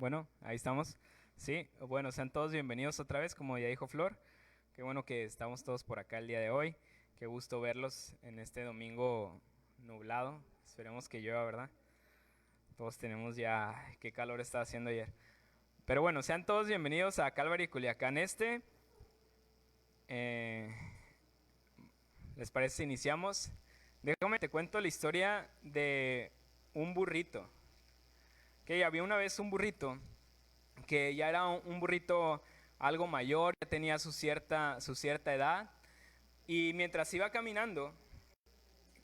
Bueno, ahí estamos. Sí, bueno, sean todos bienvenidos otra vez, como ya dijo Flor. Qué bueno que estamos todos por acá el día de hoy. Qué gusto verlos en este domingo nublado. Esperemos que llueva, ¿verdad? Todos tenemos ya qué calor estaba haciendo ayer. Pero bueno, sean todos bienvenidos a Calvary Culiacán Este. Eh, ¿Les parece si iniciamos? Déjame te cuento la historia de un burrito. Que había una vez un burrito que ya era un burrito algo mayor, ya tenía su cierta edad, y mientras iba caminando,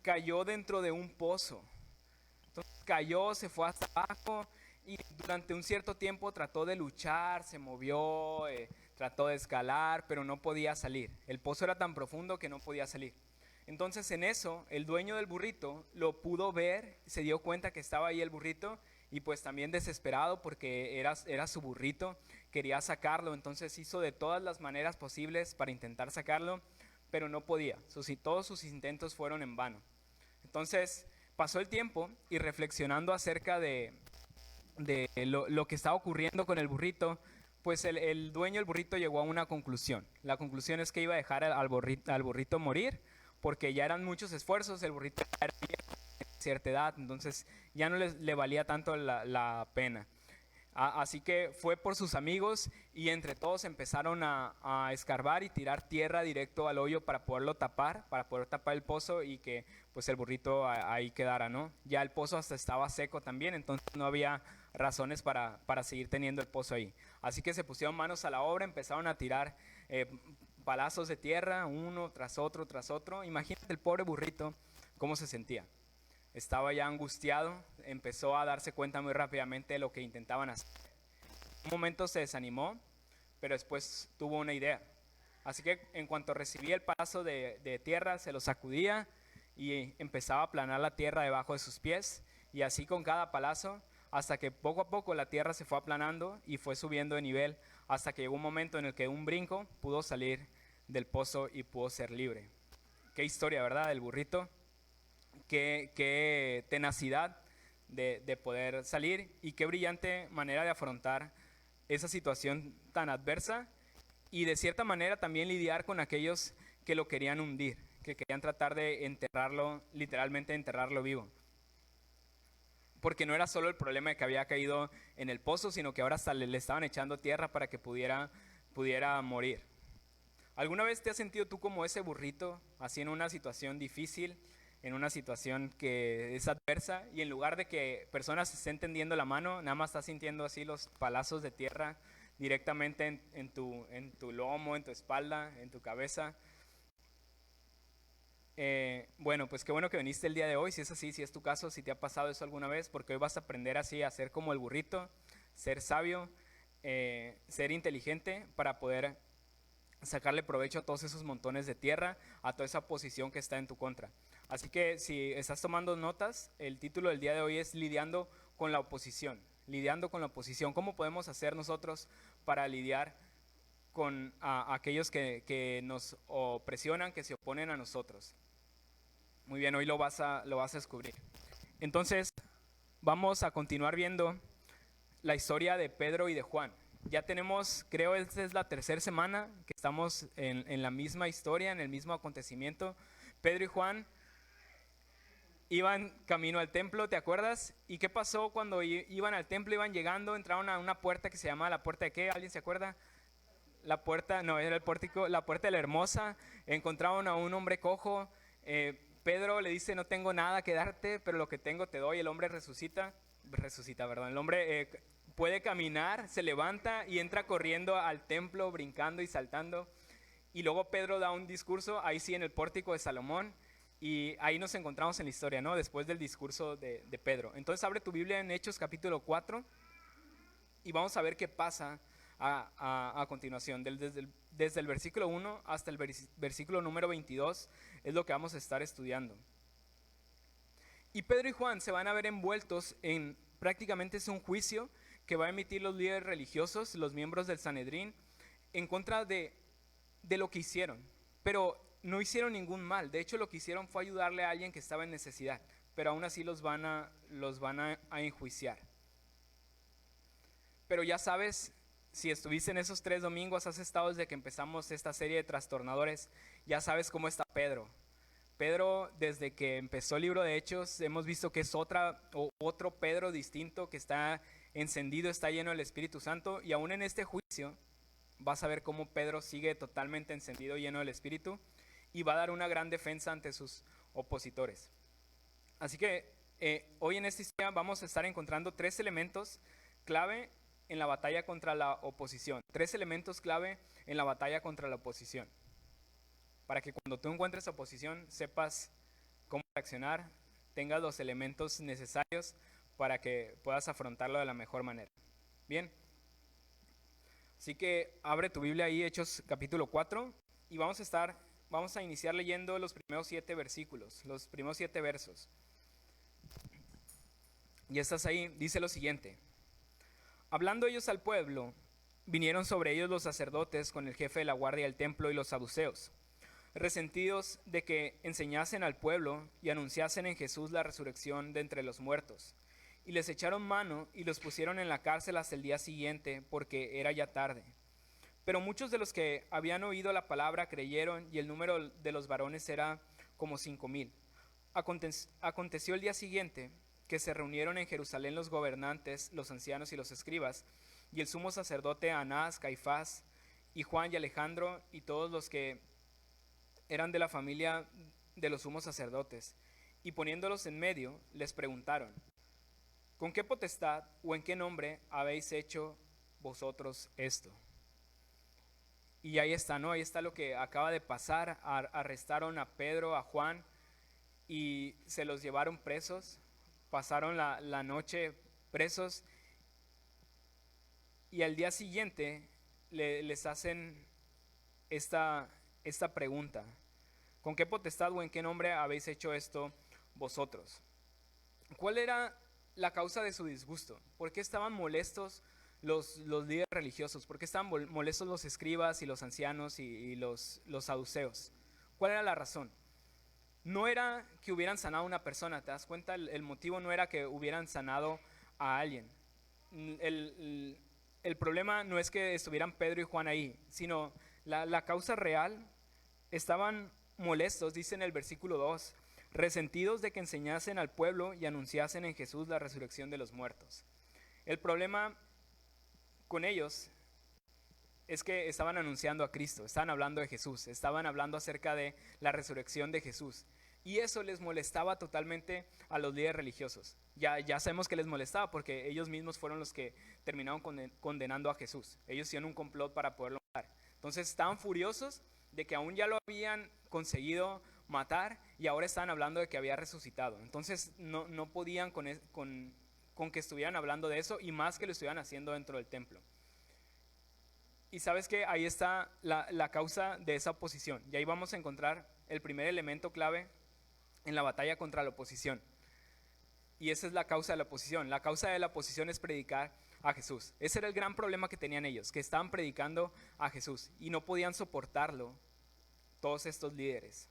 cayó dentro de un pozo. Entonces cayó, se fue hasta abajo, y durante un cierto tiempo trató de luchar, se movió, trató de escalar, pero no podía salir. El pozo era tan profundo que no podía salir. Entonces en eso, el dueño del burrito lo pudo ver, se dio cuenta que estaba ahí el burrito, y pues también desesperado porque era su burrito, quería sacarlo. Entonces hizo de todas las maneras posibles para intentar sacarlo, pero no podía. Todos sus intentos fueron en vano. Entonces pasó el tiempo y reflexionando acerca de lo que estaba ocurriendo con el burrito, pues el dueño del burrito llegó a una conclusión. La conclusión es que iba a dejar al burrito morir porque ya eran muchos esfuerzos, el burrito ya era viejo, de cierta edad, entonces ya no le valía tanto la pena. Así que fue por sus amigos y entre todos empezaron a escarbar y tirar tierra directo al hoyo para poderlo tapar, para poder tapar el pozo y que pues el burrito ahí quedara, ¿no? Ya el pozo hasta estaba seco también, entonces no había razones para seguir teniendo el pozo ahí. Así que se pusieron manos a la obra, empezaron a tirar palazos de tierra, uno tras otro. Imagínate el pobre burrito cómo se sentía. Estaba ya angustiado, empezó a darse cuenta muy rápidamente de lo que intentaban hacer. En un momento se desanimó, pero después tuvo una idea. Así que en cuanto recibía el paso de tierra, se lo sacudía y empezaba a aplanar la tierra debajo de sus pies. Y así con cada palazo, hasta que poco a poco la tierra se fue aplanando y fue subiendo de nivel, hasta que llegó un momento en el que de un brinco pudo salir del pozo y pudo ser libre. Qué historia, ¿verdad? Del burrito. Qué tenacidad de poder salir y qué brillante manera de afrontar esa situación tan adversa y de cierta manera también lidiar con aquellos que lo querían hundir, que querían tratar de enterrarlo, literalmente enterrarlo vivo. Porque no era solo el problema de que había caído en el pozo, sino que ahora hasta le estaban echando tierra para que pudiera morir. ¿Alguna vez te has sentido tú como ese burrito, así en una situación difícil, en una situación que es adversa, y en lugar de que personas se estén tendiendo la mano, nada más estás sintiendo así los palazos de tierra directamente en tu lomo, en tu espalda, en tu cabeza? Bueno, pues qué bueno que viniste el día de hoy, si es así, si es tu caso, si te ha pasado eso alguna vez, porque hoy vas a aprender así a ser como el burrito, ser sabio, ser inteligente para poder sacarle provecho a todos esos montones de tierra, a toda esa posición que está en tu contra. Así que si estás tomando notas, el título del día de hoy es Lidiando con la oposición. Lidiando con la oposición. ¿Cómo podemos hacer nosotros para lidiar con aquellos que nos presionan, que se oponen a nosotros? Muy bien, hoy lo vas a descubrir. Entonces, vamos a continuar viendo la historia de Pedro y de Juan. Ya tenemos, creo esta es la tercera semana que estamos en la misma historia, en el mismo acontecimiento. Pedro y Juan iban camino al templo, ¿te acuerdas? ¿Y qué pasó cuando iban al templo? Iban llegando, entraron a una puerta que se llama la puerta de ¿qué? ¿Alguien se acuerda? La puerta, no, era el pórtico, la puerta de la hermosa. Encontraron a un hombre cojo. Pedro le dice, no tengo nada que darte, pero lo que tengo te doy. El hombre resucita, perdón. El hombre puede caminar, se levanta y entra corriendo al templo, brincando y saltando. Y luego Pedro da un discurso, ahí sí en el pórtico de Salomón, y ahí nos encontramos en la historia, ¿no? Después del discurso de Pedro. Entonces abre tu Biblia en Hechos capítulo 4 y vamos a ver qué pasa a continuación. Desde el versículo 1 hasta el versículo número 22 es lo que vamos a estar estudiando. Y Pedro y Juan se van a ver envueltos en, prácticamente es un juicio que va a emitir los líderes religiosos, los miembros del Sanedrín, en contra de lo que hicieron. Pero no hicieron ningún mal, de hecho lo que hicieron fue ayudarle a alguien que estaba en necesidad, pero aún así los van a enjuiciar. Pero ya sabes, si estuviste en esos 3 domingos, has estado desde que empezamos esta serie de trastornadores, ya sabes cómo está Pedro. Pedro, desde que empezó el libro de Hechos, hemos visto que es otro Pedro distinto, que está encendido, está lleno del Espíritu Santo, y aún en este juicio vas a ver cómo Pedro sigue totalmente encendido, lleno del Espíritu, y va a dar una gran defensa ante sus opositores. Así que hoy en esta historia vamos a estar encontrando 3 elementos clave en la batalla contra la oposición. 3 elementos clave en la batalla contra la oposición. Para que cuando tú encuentres oposición sepas cómo reaccionar, tengas los elementos necesarios para que puedas afrontarlo de la mejor manera. Bien, así que abre tu Biblia ahí, Hechos capítulo 4, y vamos a iniciar leyendo los primeros 7 versículos, los primeros 7 versos. Y estás ahí, dice lo siguiente: hablando ellos al pueblo, vinieron sobre ellos los sacerdotes con el jefe de la guardia del templo y los saduceos, resentidos de que enseñasen al pueblo y anunciasen en Jesús la resurrección de entre los muertos. Y les echaron mano y los pusieron en la cárcel hasta el día siguiente, porque era ya tarde. Pero muchos de los que habían oído la palabra creyeron, y el número de los varones era como 5,000. Aconteció el día siguiente que se reunieron en Jerusalén los gobernantes, los ancianos y los escribas, y el sumo sacerdote Anás, Caifás, y Juan y Alejandro, y todos los que eran de la familia de los sumos sacerdotes, y poniéndolos en medio, les preguntaron: ¿con qué potestad o en qué nombre habéis hecho vosotros esto? Y ahí está, ¿no? Ahí está lo que acaba de pasar. Arrestaron a Pedro, a Juan, y se los llevaron presos. Pasaron la noche presos, y al día siguiente les hacen esta pregunta: ¿con qué potestad o en qué nombre habéis hecho esto vosotros? ¿Cuál era la causa de su disgusto? ¿Por qué estaban molestos los líderes religiosos? ¿Por qué estaban molestos los escribas y los ancianos y los saduceos? ¿Cuál era la razón? No era que hubieran sanado a una persona, ¿te das cuenta? El motivo no era que hubieran sanado a alguien. El problema no es que estuvieran Pedro y Juan ahí, sino la causa real. Estaban molestos, dice en el versículo 2, resentidos de que enseñasen al pueblo y anunciasen en Jesús la resurrección de los muertos. El problema con ellos es que estaban anunciando a Cristo, estaban hablando de Jesús, estaban hablando acerca de la resurrección de Jesús. Y eso les molestaba totalmente a los líderes religiosos. Ya sabemos que les molestaba porque ellos mismos fueron los que terminaron condenando a Jesús. Ellos hicieron un complot para poderlo matar. Entonces estaban furiosos de que aún ya lo habían conseguido matar y ahora estaban hablando de que había resucitado. Entonces no podían con que estuvieran hablando de eso, y más que lo estuvieran haciendo dentro del templo. Y sabes que ahí está la causa de esa oposición. Y ahí vamos a encontrar el primer elemento clave en la batalla contra la oposición. Y esa es la causa de la oposición. La causa de la oposición es predicar a Jesús. Ese era el gran problema que tenían ellos, que estaban predicando a Jesús y no podían soportarlo todos estos líderes.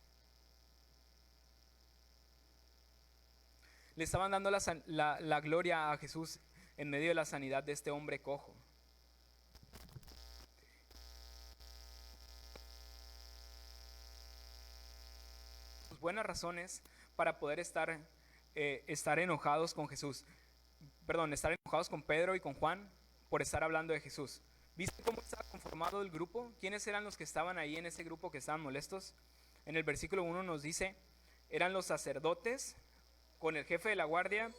Le estaban dando la gloria a Jesús en medio de la sanidad de este hombre cojo. Buenas razones para poder estar enojados con Jesús. Estar enojados con Pedro y con Juan por estar hablando de Jesús. ¿Viste cómo estaba conformado el grupo? ¿Quiénes eran los que estaban ahí en ese grupo que estaban molestos? En el versículo 1 nos dice: eran los sacerdotes con el jefe de la guardia,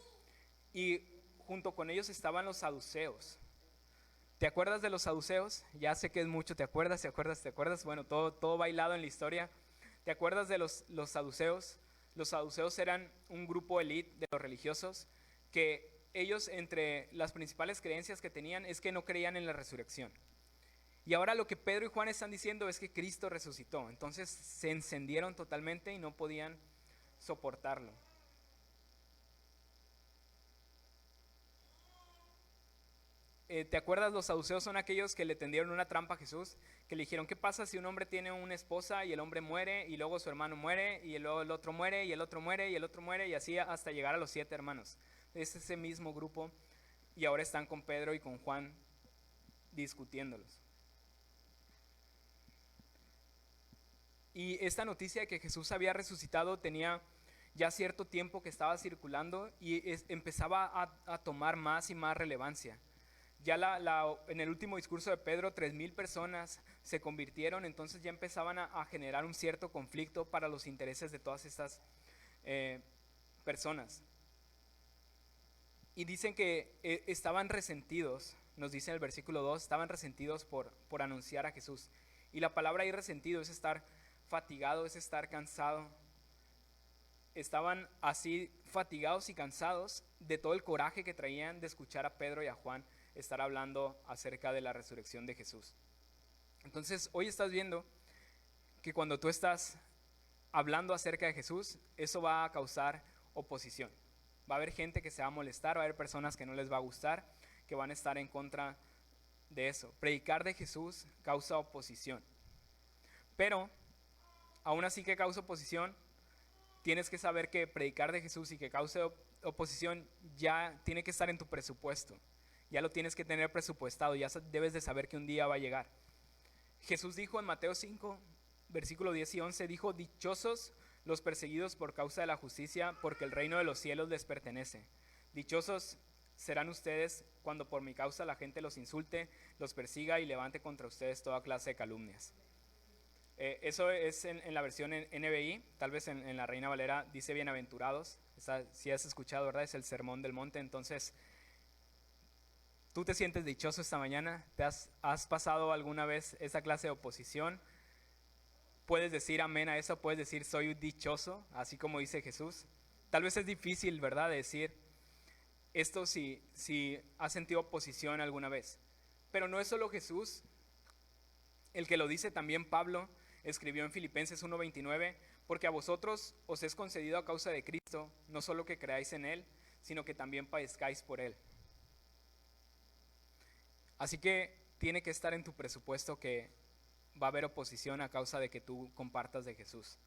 y junto con ellos estaban los saduceos. ¿Te acuerdas de los saduceos? Ya sé que es mucho. ¿Te acuerdas? Bueno, todo bailado en la historia. ¿Te acuerdas de los saduceos? Los saduceos eran un grupo elite de los religiosos que ellos, entre las principales creencias que tenían, es que no creían en la resurrección. Y ahora lo que Pedro y Juan están diciendo es que Cristo resucitó. Entonces se encendieron totalmente y no podían soportarlo. ¿Te acuerdas? Los saduceos son aquellos que le tendieron una trampa a Jesús, que le dijeron: ¿qué pasa si un hombre tiene una esposa y el hombre muere, y luego su hermano muere, y luego el otro muere, y el otro muere, y el otro muere, y así hasta llegar a los 7 hermanos? Es ese mismo grupo, y ahora están con Pedro y con Juan discutiéndolos. Y esta noticia de que Jesús había resucitado tenía ya cierto tiempo que estaba circulando y empezaba a tomar más y más relevancia. Ya en el último discurso de Pedro, 3,000 personas se convirtieron, entonces ya empezaban a generar un cierto conflicto para los intereses de todas estas personas. Y dicen que estaban resentidos, nos dice en el versículo 2, estaban resentidos por anunciar a Jesús. Y la palabra ahí resentido es estar fatigado, es estar cansado. Estaban así fatigados y cansados de todo el coraje que traían de escuchar a Pedro y a Juan estar hablando acerca de la resurrección de Jesús. Entonces, hoy estás viendo que cuando tú estás hablando acerca de Jesús, eso va a causar oposición. Va a haber gente que se va a molestar, va a haber personas que no les va a gustar, que van a estar en contra de eso. Predicar de Jesús causa oposición. Pero, aún así que causa oposición, tienes que saber que predicar de Jesús y que cause oposición ya tiene que estar en tu presupuesto. Ya lo tienes que tener presupuestado, ya debes de saber que un día va a llegar. Jesús dijo en Mateo 5, versículo 10 y 11, dijo: dichosos los perseguidos por causa de la justicia, porque el reino de los cielos les pertenece. Dichosos serán ustedes cuando por mi causa la gente los insulte, los persiga y levante contra ustedes toda clase de calumnias. Eso es en la versión en NBI, tal vez en la Reina Valera dice bienaventurados. Si has escuchado, ¿verdad? Es el sermón del monte. Entonces, ¿tú te sientes dichoso esta mañana? ¿Has pasado alguna vez esa clase de oposición? Puedes decir amén a eso, puedes decir soy dichoso, así como dice Jesús. Tal vez es difícil, ¿verdad?, decir esto si has sentido oposición alguna vez. Pero no es solo Jesús el que lo dice, también Pablo escribió en Filipenses 1:29, porque a vosotros os es concedido a causa de Cristo, no solo que creáis en Él, sino que también padezcáis por Él. Así que tiene que estar en tu presupuesto que va a haber oposición a causa de que tú compartas de Jesús.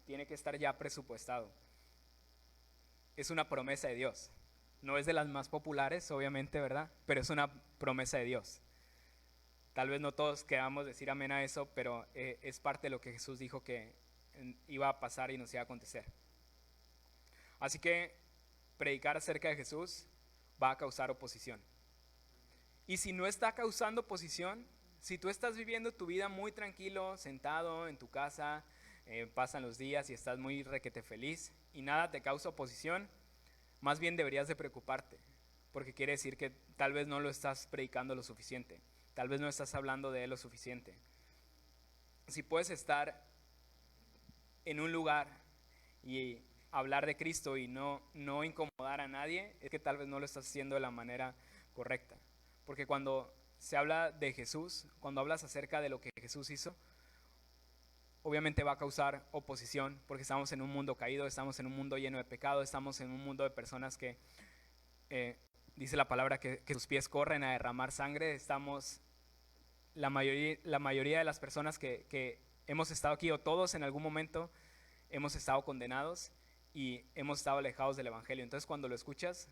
Tiene que estar ya presupuestado. Es una promesa de Dios. No es de las más populares, obviamente, ¿verdad? Pero es una promesa de Dios. Tal vez no todos queramos decir amén a eso, pero es parte de lo que Jesús dijo que iba a pasar y nos iba a acontecer. Así que predicar acerca de Jesús va a causar oposición. Y si no está causando oposición, si tú estás viviendo tu vida muy tranquilo, sentado en tu casa, pasan los días y estás muy requete feliz y nada te causa oposición, más bien deberías de preocuparte, porque quiere decir que tal vez no lo estás predicando lo suficiente. Tal vez no estás hablando de Él lo suficiente. Si puedes estar en un lugar y hablar de Cristo y no incomodar a nadie, es que tal vez no lo estás haciendo de la manera correcta. Porque cuando se habla de Jesús, cuando hablas acerca de lo que Jesús hizo, obviamente va a causar oposición, porque estamos en un mundo caído, estamos en un mundo lleno de pecado, estamos en un mundo de personas que dice la palabra que sus pies corren a derramar sangre. Estamos, la mayoría de las personas que hemos estado aquí, o todos en algún momento, hemos estado condenados y hemos estado alejados del Evangelio. Entonces cuando lo escuchas,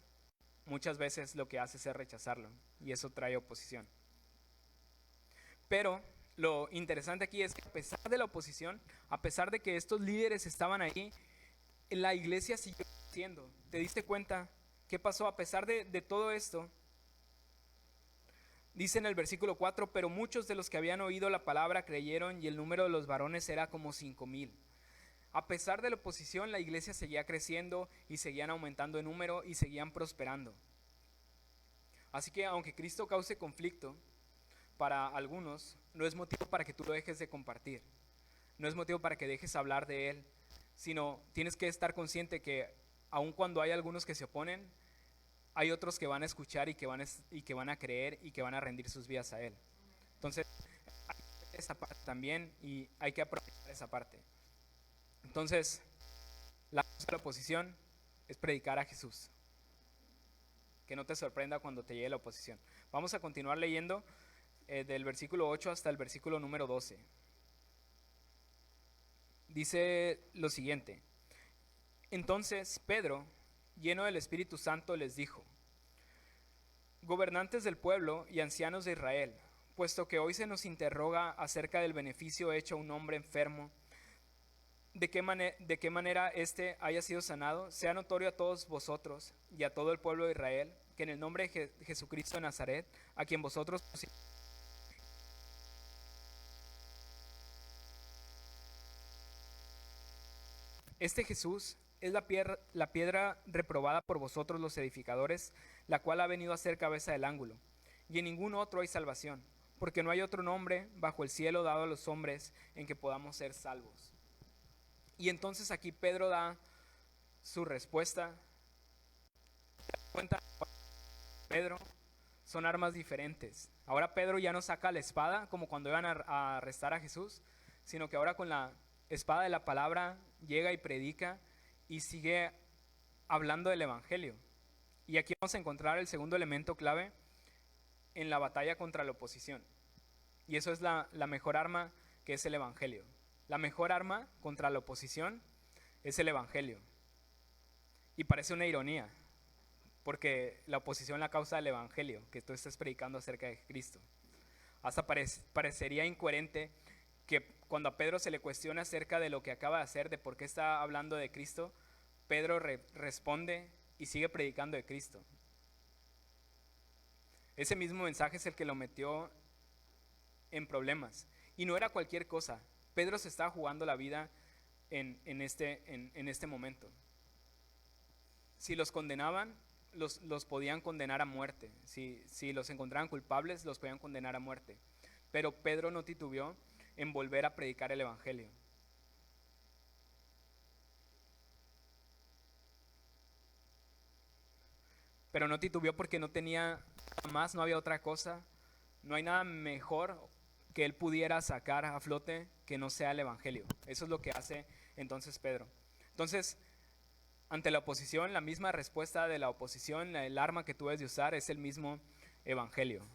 muchas veces lo que haces es rechazarlo y eso trae oposición. Pero lo interesante aquí es que a pesar de la oposición, a pesar de que estos líderes estaban ahí, la iglesia siguió creciendo. ¿Te diste cuenta qué pasó a pesar de todo esto? Dice en el versículo 4, pero muchos de los que habían oído la palabra creyeron y el número de los varones era como 5,000. A pesar de la oposición, la iglesia seguía creciendo y seguían aumentando en número y seguían prosperando. Así que aunque Cristo cause conflicto para algunos, no es motivo para que tú lo dejes de compartir. No es motivo para que dejes hablar de Él, sino tienes que estar consciente que aun cuando hay algunos que se oponen, hay otros que van a escuchar y que van a creer y que van a rendir sus vidas a Él. Entonces, hay esa parte también y hay que aprovechar esa parte. Entonces, la oposición es predicar a Jesús. Que no te sorprenda cuando te llegue la oposición. Vamos a continuar leyendo del versículo 8 hasta el versículo número 12. Dice lo siguiente: entonces Pedro, lleno del Espíritu Santo, les dijo: Gobernantes del pueblo y ancianos de Israel, puesto que hoy se nos interroga acerca del beneficio hecho a un hombre enfermo, de qué manera éste haya sido sanado, sea notorio a todos vosotros y a todo el pueblo de Israel, que en el nombre de Jesucristo de Nazaret, a quien vosotros este Jesús es la piedra reprobada por vosotros los edificadores, la cual ha venido a ser cabeza del ángulo. Y en ningún otro hay salvación, porque no hay otro nombre bajo el cielo dado a los hombres en que podamos ser salvos. Y entonces aquí Pedro da su respuesta. Cuenta Pedro, son armas diferentes. Ahora Pedro ya no saca la espada como cuando iban a arrestar a Jesús, sino que ahora con la espada de la palabra llega y predica y sigue hablando del evangelio. Y aquí vamos a encontrar el segundo elemento clave en la batalla contra la oposición. Y eso es la mejor arma, que es el evangelio. La mejor arma contra la oposición es el evangelio. Y parece una ironía, porque la oposición es la causa del evangelio, que tú estés predicando acerca de Cristo. Hasta parecería incoherente que cuando a Pedro se le cuestiona acerca de lo que acaba de hacer, de por qué está hablando de Cristo, Pedro responde y sigue predicando de Cristo. Ese mismo mensaje es el que lo metió en problemas. Y no era cualquier cosa. Pedro se estaba jugando la vida en este momento. Si los condenaban, los podían condenar a muerte. Si los encontraban culpables, los podían condenar a muerte. Pero Pedro no titubeó en volver a predicar el evangelio. Pero no titubeó porque no tenía nada más, no había otra cosa. No hay nada mejor que él pudiera sacar a flote que no sea el evangelio. Eso es lo que hace entonces Pedro. Entonces, ante la oposición, la misma respuesta de la oposición, el arma que tú debes de usar es el mismo evangelio.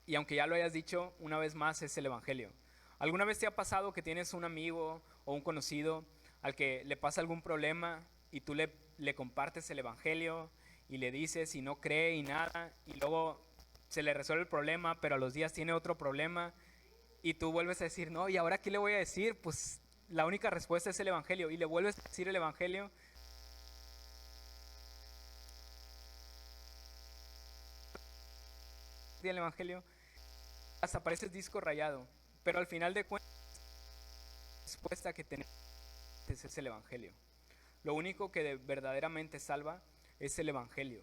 Y aunque ya lo hayas dicho, una vez más es el evangelio. ¿Alguna vez te ha pasado que tienes un amigo o un conocido al que le pasa algún problema y tú le compartes el evangelio y le dices y no cree y nada, y luego se le resuelve el problema, pero a los días tiene otro problema y tú vuelves a decir, no, ¿y ahora qué le voy a decir? Pues la única respuesta es el evangelio, y le vuelves a decir el evangelio hasta pareces disco rayado, pero al final de cuentas la respuesta que tenemos es el evangelio. Lo único que verdaderamente salva es el evangelio.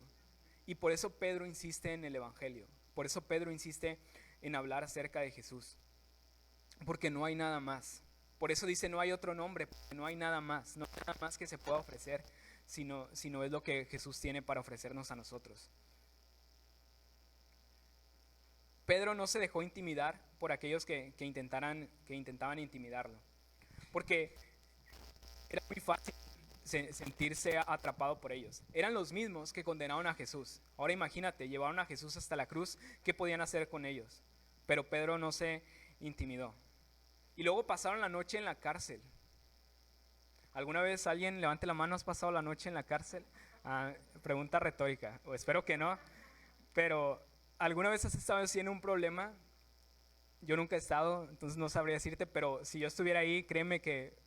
Y por eso Pedro insiste en el evangelio. Por eso Pedro insiste en hablar acerca de Jesús. Porque no hay nada más. Por eso dice no hay otro nombre, porque no hay nada más. No hay nada más que se pueda ofrecer, sino es lo que Jesús tiene para ofrecernos a nosotros. Pedro no se dejó intimidar por aquellos que intentaban intimidarlo. Porque era muy fácil sentirse atrapado por ellos. Eran los mismos que condenaron a Jesús. Ahora imagínate, llevaron a Jesús hasta la cruz, ¿qué podían hacer con ellos? Pero Pedro no se intimidó. Y luego pasaron la noche en la cárcel. ¿Alguna vez alguien, levante la mano, has pasado la noche en la cárcel? Pregunta retórica, o espero que no, pero ¿alguna vez has estado en un problema? Yo nunca he estado, entonces no sabría decirte, pero si yo estuviera ahí, créeme que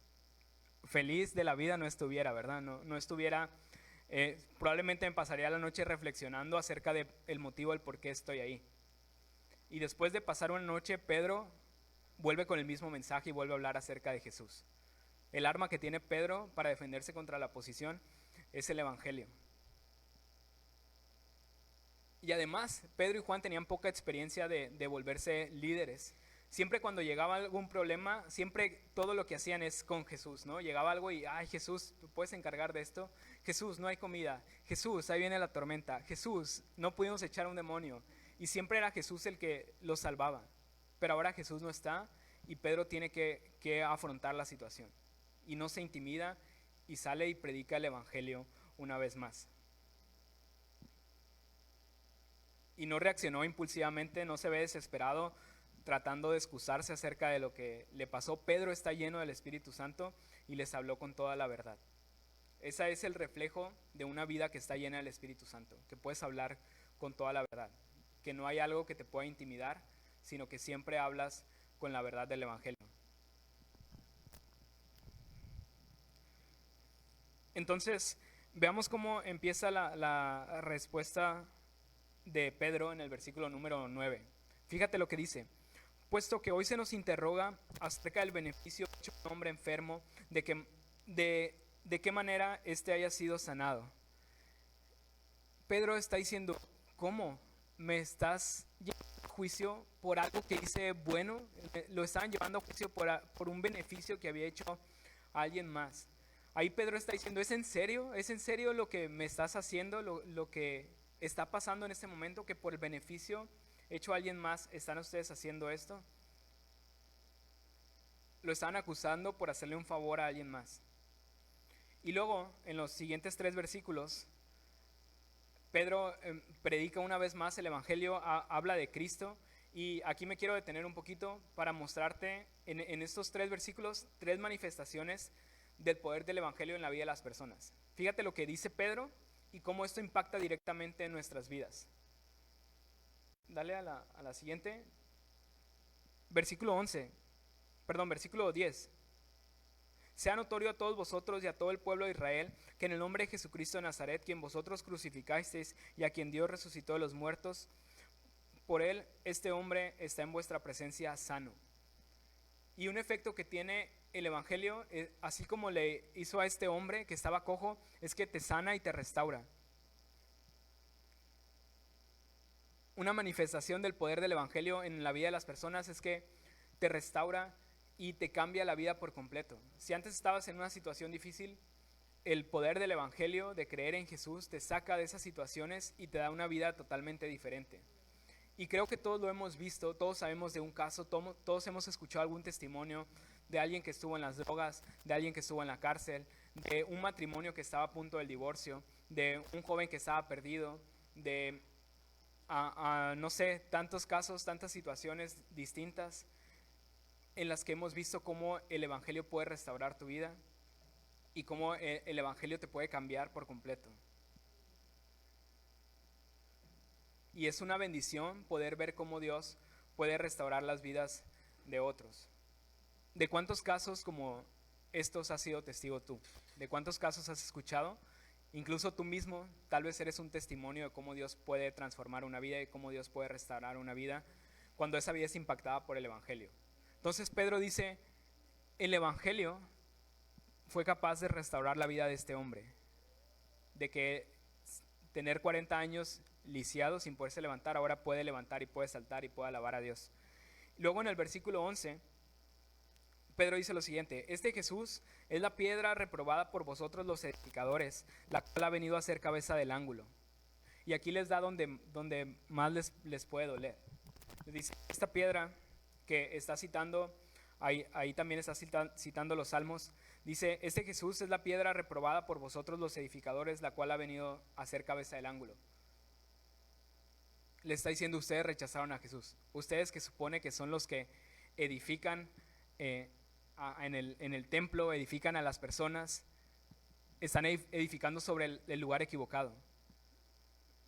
feliz de la vida no estuviera, ¿verdad? No estuviera, probablemente me pasaría la noche reflexionando acerca del motivo del por qué estoy ahí. Y después de pasar una noche, Pedro vuelve con el mismo mensaje y vuelve a hablar acerca de Jesús. El arma que tiene Pedro para defenderse contra la oposición es el evangelio. Y además, Pedro y Juan tenían poca experiencia de volverse líderes. Siempre cuando llegaba algún problema, siempre todo lo que hacían es con Jesús, ¿no? Llegaba algo y, ay, Jesús, ¿tú puedes encargar de esto? Jesús, no hay comida. Jesús, ahí viene la tormenta. Jesús, no pudimos echar un demonio. Y siempre era Jesús el que los salvaba. Pero ahora Jesús no está y Pedro tiene que afrontar la situación. Y no se intimida y sale y predica el evangelio una vez más. Y no reaccionó impulsivamente, no se ve desesperado tratando de excusarse acerca de lo que le pasó. Pedro está lleno del Espíritu Santo y les habló con toda la verdad. Ese es el reflejo de una vida que está llena del Espíritu Santo, que puedes hablar con toda la verdad, que no hay algo que te pueda intimidar, sino que siempre hablas con la verdad del Evangelio. Entonces, veamos cómo empieza la respuesta de Pedro en el versículo número 9. Fíjate lo que dice: puesto que hoy se nos interroga acerca del beneficio hecho a un hombre enfermo, de qué manera éste haya sido sanado. Pedro está diciendo: ¿cómo me estás llevando a juicio por algo que hice bueno? Lo estaban llevando a juicio por un beneficio que había hecho a alguien más. Ahí Pedro está diciendo: ¿es en serio? ¿Es en serio lo que me estás haciendo, lo que está pasando en este momento, que por el beneficio hecho a alguien más están ustedes haciendo esto? Lo estaban acusando por hacerle un favor a alguien más. Y luego, en los siguientes 3 versículos, Pedro predica una vez más el Evangelio, habla de Cristo. Y aquí me quiero detener un poquito para mostrarte en estos 3 versículos 3 manifestaciones del poder del Evangelio en la vida de las personas. Fíjate lo que dice Pedro y cómo esto impacta directamente en nuestras vidas. Dale a la siguiente. Versículo 10. Sea notorio a todos vosotros y a todo el pueblo de Israel que en el nombre de Jesucristo de Nazaret, quien vosotros crucificasteis y a quien Dios resucitó de los muertos, por él este hombre está en vuestra presencia sano. Y un efecto que tiene el Evangelio, así como le hizo a este hombre que estaba cojo, es que te sana y te restaura. Una manifestación del poder del Evangelio en la vida de las personas es que te restaura y te cambia la vida por completo. Si antes estabas en una situación difícil, el poder del Evangelio, de creer en Jesús, te saca de esas situaciones y te da una vida totalmente diferente. Y creo que todos lo hemos visto, todos sabemos de un caso, todos hemos escuchado algún testimonio de alguien que estuvo en las drogas, de alguien que estuvo en la cárcel, de un matrimonio que estaba a punto del divorcio, de un joven que estaba perdido, de, no sé, tantos casos, tantas situaciones distintas en las que hemos visto cómo el Evangelio puede restaurar tu vida y cómo el Evangelio te puede cambiar por completo. Y es una bendición poder ver cómo Dios puede restaurar las vidas de otros. ¿De cuántos casos como estos has sido testigo tú? ¿De cuántos casos has escuchado? Incluso tú mismo tal vez eres un testimonio de cómo Dios puede transformar una vida y cómo Dios puede restaurar una vida cuando esa vida es impactada por el Evangelio. Entonces Pedro dice: el Evangelio fue capaz de restaurar la vida de este hombre, de que tener 40 años lisiado sin poderse levantar, ahora puede levantar y puede saltar y puede alabar a Dios. Luego en el versículo 11, Pedro dice lo siguiente: este Jesús es la piedra reprobada por vosotros los edificadores, la cual ha venido a ser cabeza del ángulo. Y aquí les da donde más les puede doler. Dice, esta piedra que está citando, ahí también está citando los salmos, dice: este Jesús es la piedra reprobada por vosotros los edificadores, la cual ha venido a ser cabeza del ángulo. Le está diciendo: ustedes rechazaron a Jesús. Ustedes, que supone que son los que edifican en el templo, edifican a las personas, están edificando sobre el lugar equivocado.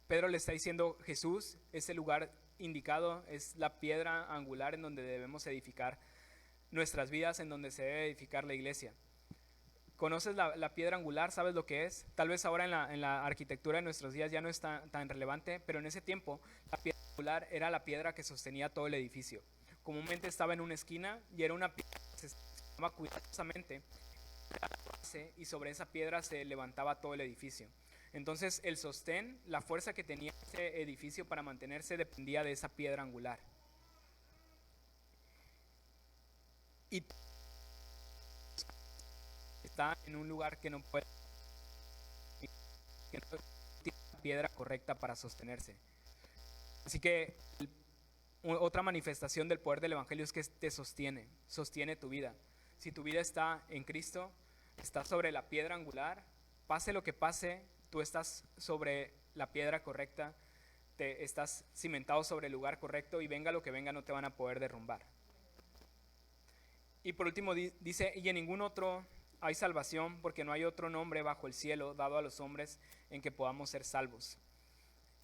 Pedro le está diciendo: Jesús es el lugar indicado, es la piedra angular en donde debemos edificar nuestras vidas, en donde se debe edificar la iglesia. ¿Conoces la piedra angular? ¿Sabes lo que es? Tal vez ahora en la arquitectura de nuestros días ya no es tan relevante, pero en ese tiempo la piedra angular era la piedra que sostenía todo el edificio. Comúnmente estaba en una esquina y era una piedra que se tomaba cuidadosamente y sobre esa piedra se levantaba todo el edificio. Entonces el sostén, la fuerza que tenía ese edificio para mantenerse dependía de esa piedra angular. Y está en un lugar que no puede, que no tiene la piedra correcta para sostenerse. Así que otra manifestación del poder del Evangelio es que te sostiene tu vida. Si tu vida está en Cristo, está sobre la piedra angular, pase lo que pase, tú estás sobre la piedra correcta, estás cimentado sobre el lugar correcto, y venga lo que venga no te van a poder derrumbar. Y por último dice: y en ningún otro hay salvación porque no hay otro nombre bajo el cielo dado a los hombres en que podamos ser salvos.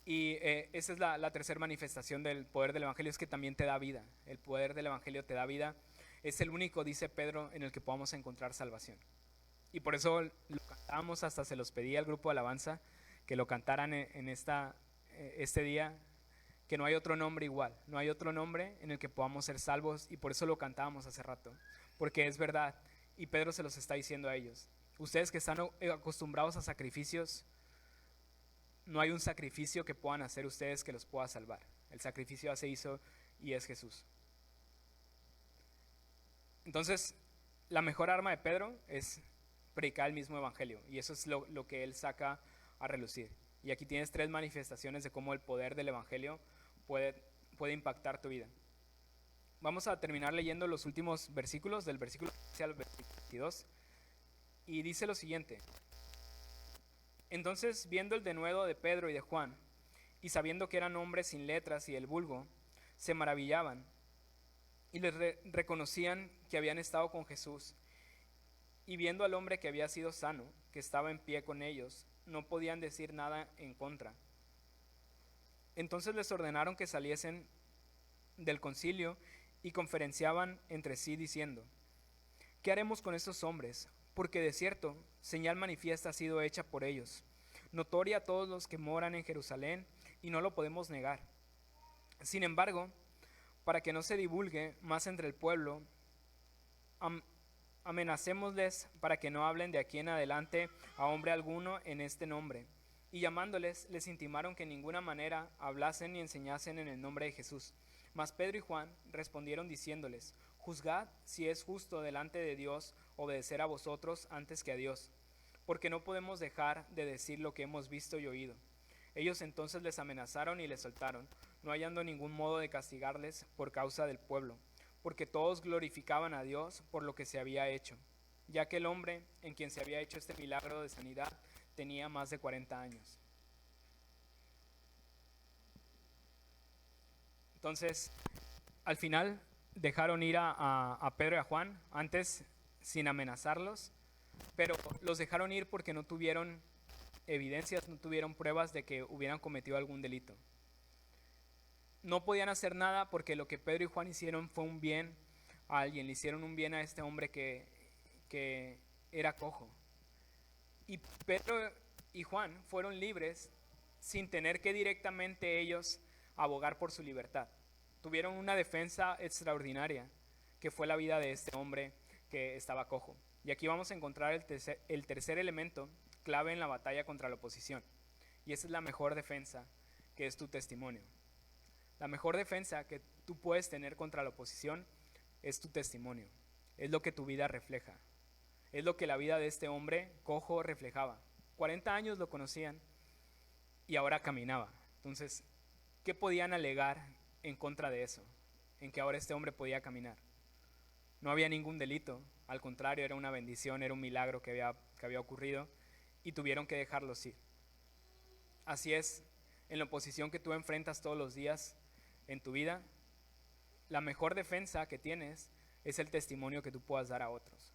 Y esa es la tercera manifestación del poder del Evangelio, es que también te da vida. El poder del Evangelio te da vida. Es el único, dice Pedro, en el que podamos encontrar salvación. Y por eso lo cantamos, hasta se los pedí al grupo de alabanza que lo cantaran este día, que no hay otro nombre igual, no hay otro nombre en el que podamos ser salvos, y por eso lo cantábamos hace rato, porque es verdad, y Pedro se los está diciendo a ellos. Ustedes que están acostumbrados a sacrificios, no hay un sacrificio que puedan hacer ustedes que los pueda salvar. El sacrificio ya se hizo y es Jesús. Entonces, la mejor arma de Pedro es predicar el mismo evangelio, y eso es lo que él saca a relucir. Y aquí tienes 3 manifestaciones de cómo el poder del evangelio puede impactar tu vida. Vamos a terminar leyendo los últimos versículos, del versículo 15 al versículo 22, y dice lo siguiente: entonces, viendo el denuedo de Pedro y de Juan, y sabiendo que eran hombres sin letras y del vulgo, se maravillaban y les reconocían que habían estado con Jesús. Y viendo al hombre que había sido sano, que estaba en pie con ellos, no podían decir nada en contra. Entonces les ordenaron que saliesen del concilio y conferenciaban entre sí diciendo: ¿qué haremos con estos hombres? Porque de cierto, señal manifiesta ha sido hecha por ellos, notoria a todos los que moran en Jerusalén, y no lo podemos negar. Sin embargo, para que no se divulgue más entre el pueblo, amenacémosles para que no hablen de aquí en adelante a hombre alguno en este nombre. Y llamándoles, les intimaron que en ninguna manera hablasen ni enseñasen en el nombre de Jesús. Mas Pedro y Juan respondieron diciéndoles: juzgad si es justo delante de Dios obedecer a vosotros antes que a Dios, porque no podemos dejar de decir lo que hemos visto y oído. Ellos entonces les amenazaron y les soltaron, no hallando ningún modo de castigarles por causa del pueblo, porque todos glorificaban a Dios por lo que se había hecho, ya que el hombre en quien se había hecho este milagro de sanidad tenía más de 40 años. Entonces, al final dejaron ir a Pedro y a Juan, antes sin amenazarlos, pero los dejaron ir porque no tuvieron evidencias, no tuvieron pruebas de que hubieran cometido algún delito. No podían hacer nada porque lo que Pedro y Juan hicieron fue un bien a alguien, le hicieron un bien a este hombre que era cojo. Y Pedro y Juan fueron libres sin tener que directamente ellos abogar por su libertad. Tuvieron una defensa extraordinaria, que fue la vida de este hombre que estaba cojo. Y aquí vamos a encontrar el tercer elemento clave en la batalla contra la oposición. Y esa es la mejor defensa, que es tu testimonio. La mejor defensa que tú puedes tener contra la oposición es tu testimonio. Es lo que tu vida refleja. Es lo que la vida de este hombre cojo reflejaba. 40 años lo conocían y ahora caminaba. Entonces, ¿qué podían alegar en contra de eso? En que ahora este hombre podía caminar. No había ningún delito, al contrario, era una bendición, era un milagro que había ocurrido, y tuvieron que dejarlos ir. Así es, en la oposición que tú enfrentas todos los días en tu vida, la mejor defensa que tienes es el testimonio que tú puedas dar a otros.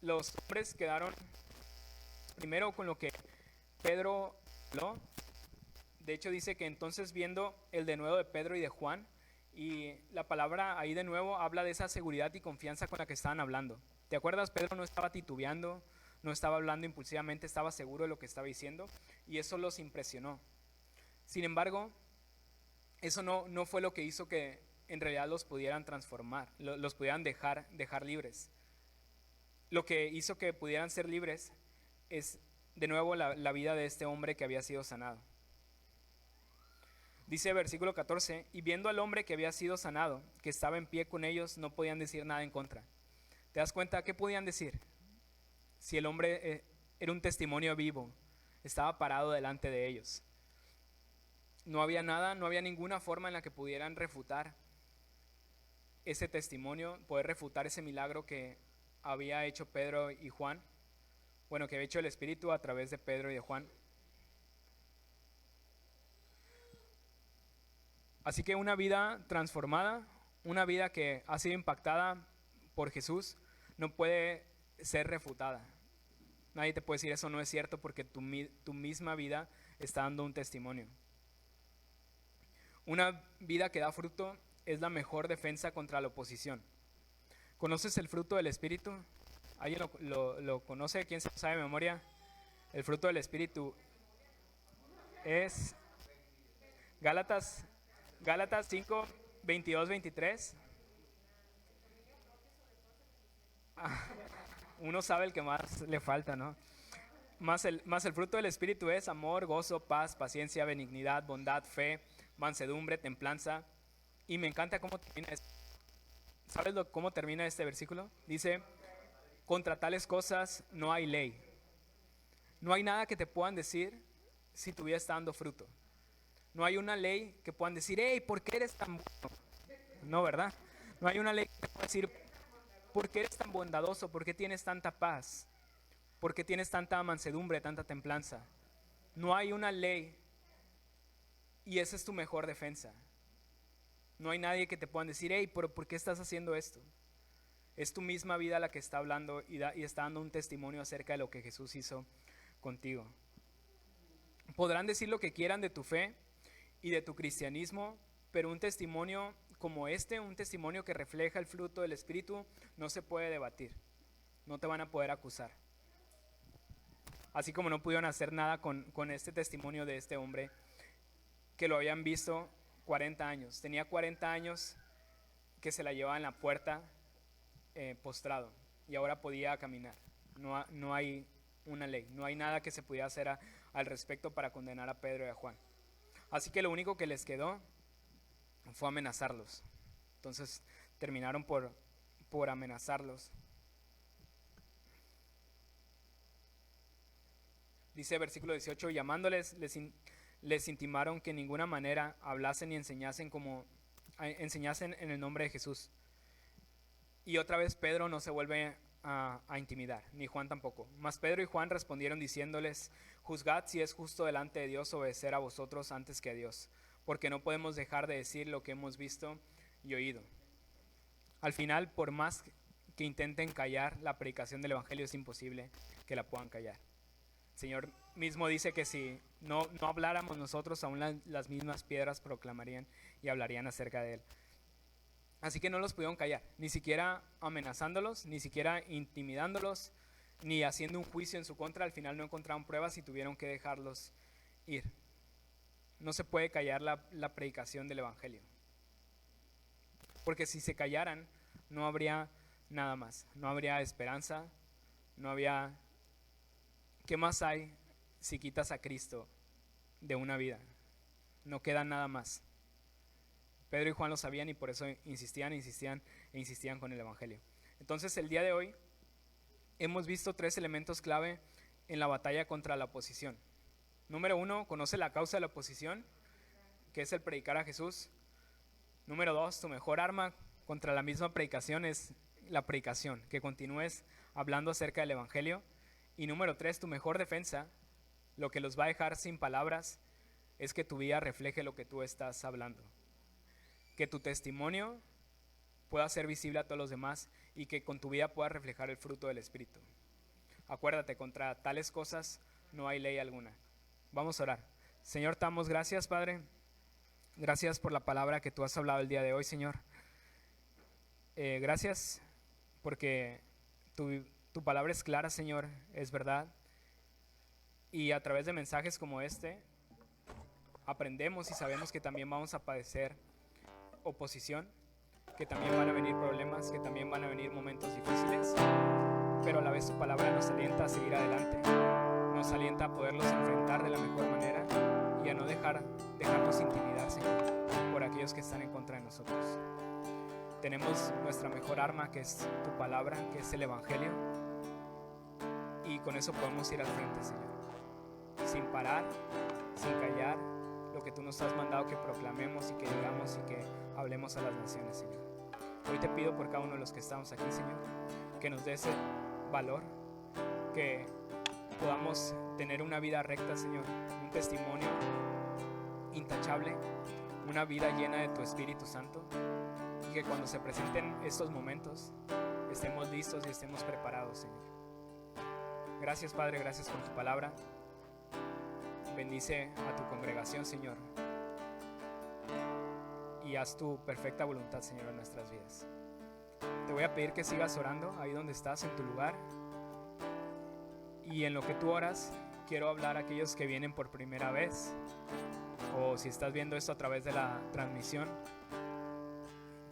Los hombres quedaron primero con lo que Pedro habló. De hecho dice que entonces, viendo el denuedo de Pedro y de Juan, y la palabra ahí de nuevo habla de esa seguridad y confianza con la que estaban hablando. ¿Te acuerdas? Pedro no estaba titubeando, no estaba hablando impulsivamente, estaba seguro de lo que estaba diciendo, y eso los impresionó. Sin embargo, eso no fue lo que hizo que en realidad los pudieran transformar, los pudieran dejar libres. Lo que hizo que pudieran ser libres es de nuevo la vida de este hombre que había sido sanado. Dice versículo 14: y viendo al hombre que había sido sanado, que estaba en pie con ellos, no podían decir nada en contra. ¿Te das cuenta? ¿Qué podían decir? Si el hombre era un testimonio vivo, estaba parado delante de ellos. No había nada, no había ninguna forma en la que pudieran refutar ese testimonio, poder refutar ese milagro que había hecho Pedro y Juan. Bueno, que había hecho el Espíritu a través de Pedro y de Juan. Así que una vida transformada, una vida que ha sido impactada por Jesús, no puede ser refutada. Nadie te puede decir eso no es cierto porque tu misma vida está dando un testimonio. Una vida que da fruto es la mejor defensa contra la oposición. ¿Conoces el fruto del Espíritu? ¿Alguien lo conoce? ¿Quién se lo sabe de memoria? El fruto del Espíritu es Gálatas 5, 22, 23. Uno sabe el que más le falta, ¿no? Más el fruto del Espíritu es amor, gozo, paz, paciencia, benignidad, bondad, fe, mansedumbre, templanza. Y me encanta cómo termina esto. ¿Sabes cómo termina este versículo? Dice, contra tales cosas no hay ley. No hay nada que te puedan decir si tu vida está dando fruto. No hay una ley que puedan decir, hey, ¿por qué eres tan bueno? No, ¿verdad? No hay una ley que te pueda decir, ¿por qué eres tan bondadoso? ¿Por qué tienes tanta paz? ¿Por qué tienes tanta mansedumbre, tanta templanza? No hay una ley y esa es tu mejor defensa. No hay nadie que te puedan decir, hey, ¿pero por qué estás haciendo esto? Es tu misma vida la que está hablando y está dando un testimonio acerca de lo que Jesús hizo contigo. Podrán decir lo que quieran de tu fe y de tu cristianismo, pero un testimonio como este, un testimonio que refleja el fruto del Espíritu, no se puede debatir. No te van a poder acusar. Así como no pudieron hacer nada con este testimonio de este hombre que lo habían visto 40 años. Tenía 40 años que se la llevaba en la puerta postrado y ahora podía caminar. No hay una ley, no hay nada que se pudiera hacer al respecto para condenar a Pedro y a Juan. Así que lo único que les quedó fue amenazarlos. Entonces terminaron por amenazarlos. Dice versículo 18, llamándoles les intimaron que en ninguna manera hablasen ni enseñasen en el nombre de Jesús. Y otra vez Pedro no se vuelve a intimidar, ni Juan tampoco. Mas Pedro y Juan respondieron diciéndoles, juzgad si es justo delante de Dios obedecer a vosotros antes que a Dios, porque no podemos dejar de decir lo que hemos visto y oído. Al final, por más que intenten callar la predicación del Evangelio, es imposible que la puedan callar. El Señor mismo dice que si no habláramos nosotros, aún las mismas piedras proclamarían y hablarían acerca de Él. Así que no los pudieron callar, ni siquiera amenazándolos, ni siquiera intimidándolos, ni haciendo un juicio en su contra. Al final no encontraron pruebas y tuvieron que dejarlos ir. No se puede callar la predicación del Evangelio. Porque si se callaran, no habría nada más. No habría esperanza, no había... ¿Qué más hay si quitas a Cristo de una vida? No queda nada más. Pedro y Juan lo sabían y por eso insistían con el Evangelio. Entonces el día de hoy hemos visto 3 elementos clave en la batalla contra la oposición. Número 1, conoce la causa de la oposición, que es el predicar a Jesús. Número 2, tu mejor arma contra la misma predicación es la predicación, que continúes hablando acerca del Evangelio. Y número 3, tu mejor defensa, lo que los va a dejar sin palabras, es que tu vida refleje lo que tú estás hablando. Que tu testimonio pueda ser visible a todos los demás y que con tu vida puedas reflejar el fruto del Espíritu. Acuérdate, contra tales cosas no hay ley alguna. Vamos a orar. Señor, te damos gracias, Padre. Gracias por la palabra que tú has hablado el día de hoy, Señor. Gracias porque tu palabra es clara, Señor, es verdad. Y a través de mensajes como este, aprendemos y sabemos que también vamos a padecer oposición, que también van a venir problemas, que también van a venir momentos difíciles, pero a la vez tu palabra nos alienta a seguir adelante, nos alienta a poderlos enfrentar de la mejor manera y a no dejarnos intimidar, Señor, por aquellos que están en contra de nosotros. Tenemos nuestra mejor arma, que es tu palabra, que es el Evangelio, y con eso podemos ir al frente, Señor, sin parar, sin callar lo que tú nos has mandado que proclamemos y que digamos y que hablemos a las naciones, Señor. Hoy te pido por cada uno de los que estamos aquí, Señor, que nos dé ese valor, que podamos tener una vida recta, Señor, un testimonio intachable, una vida llena de tu Espíritu Santo, y que cuando se presenten estos momentos estemos listos y estemos preparados, Señor. Gracias, Padre, gracias por tu palabra. Bendice a tu congregación, Señor, y haz tu perfecta voluntad, Señor, en nuestras vidas. Te voy a pedir que sigas orando ahí donde estás, en tu lugar. Y en lo que tú oras, quiero hablar a aquellos que vienen por primera vez, o si estás viendo esto a través de la transmisión,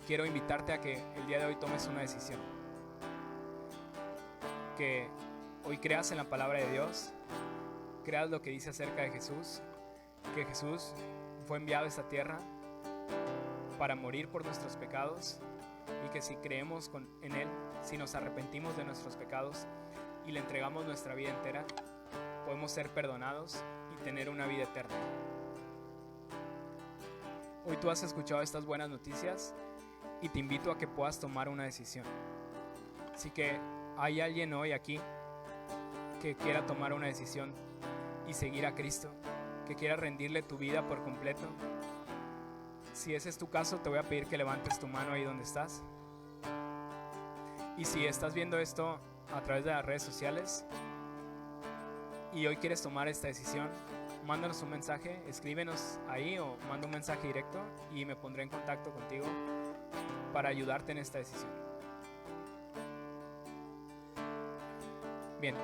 quiero invitarte a que el día de hoy tomes una decisión. Que hoy creas en la palabra de Dios, creas lo que dice acerca de Jesús, que Jesús fue enviado a esta tierra para morir por nuestros pecados, y que si creemos en Él, si nos arrepentimos de nuestros pecados y le entregamos nuestra vida entera, podemos ser perdonados y tener una vida eterna. Hoy tú has escuchado estas buenas noticias y te invito a que puedas tomar una decisión. Así que hay alguien hoy aquí que quiera tomar una decisión y seguir a Cristo, que quiera rendirle tu vida por completo. Si ese es tu caso, te voy a pedir que levantes tu mano ahí donde estás. Y si estás viendo esto a través de las redes sociales y hoy quieres tomar esta decisión, mándanos un mensaje, escríbenos ahí o manda un mensaje directo y me pondré en contacto contigo para ayudarte en esta decisión. Bien,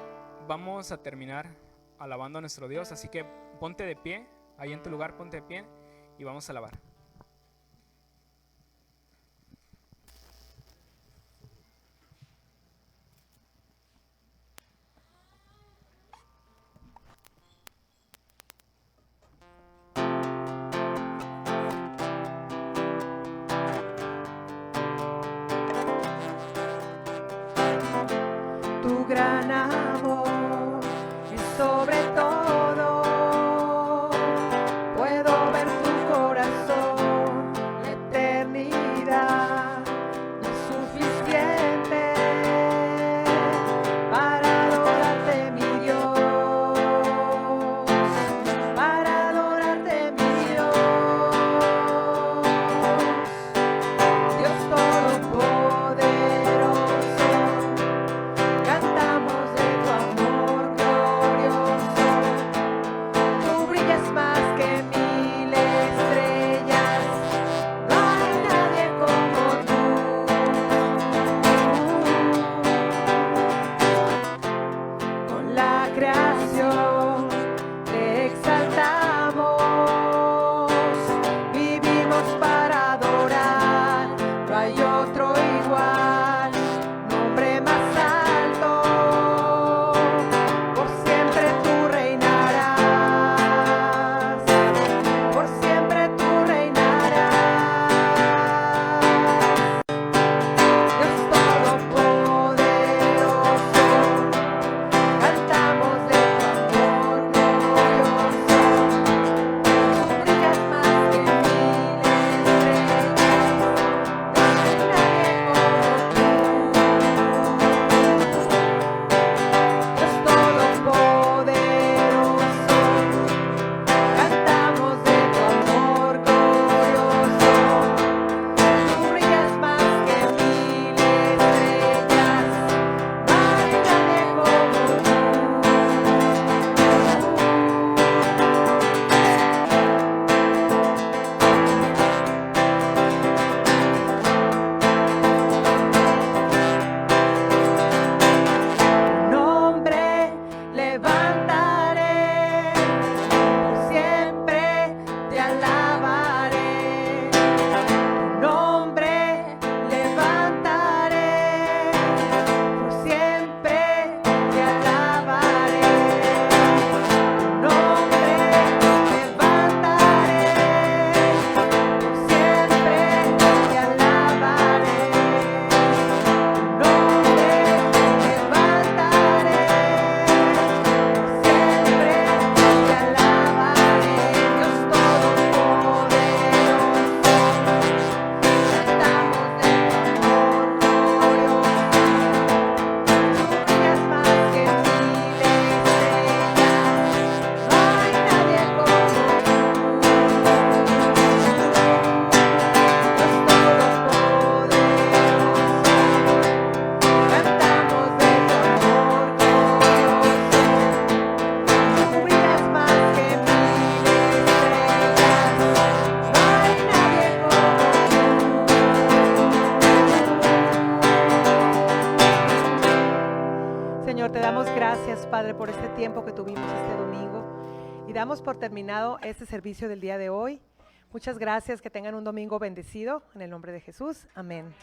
vamos a terminar alabando a nuestro Dios, así que ponte de pie, ahí en tu lugar ponte de pie y vamos a alabar. Tu gran amor es sobre todo, puedo ver tu corazón. Padre, por este tiempo que tuvimos este domingo y damos por terminado este servicio del día de hoy. Muchas gracias, que tengan un domingo bendecido en el nombre de Jesús. Amén.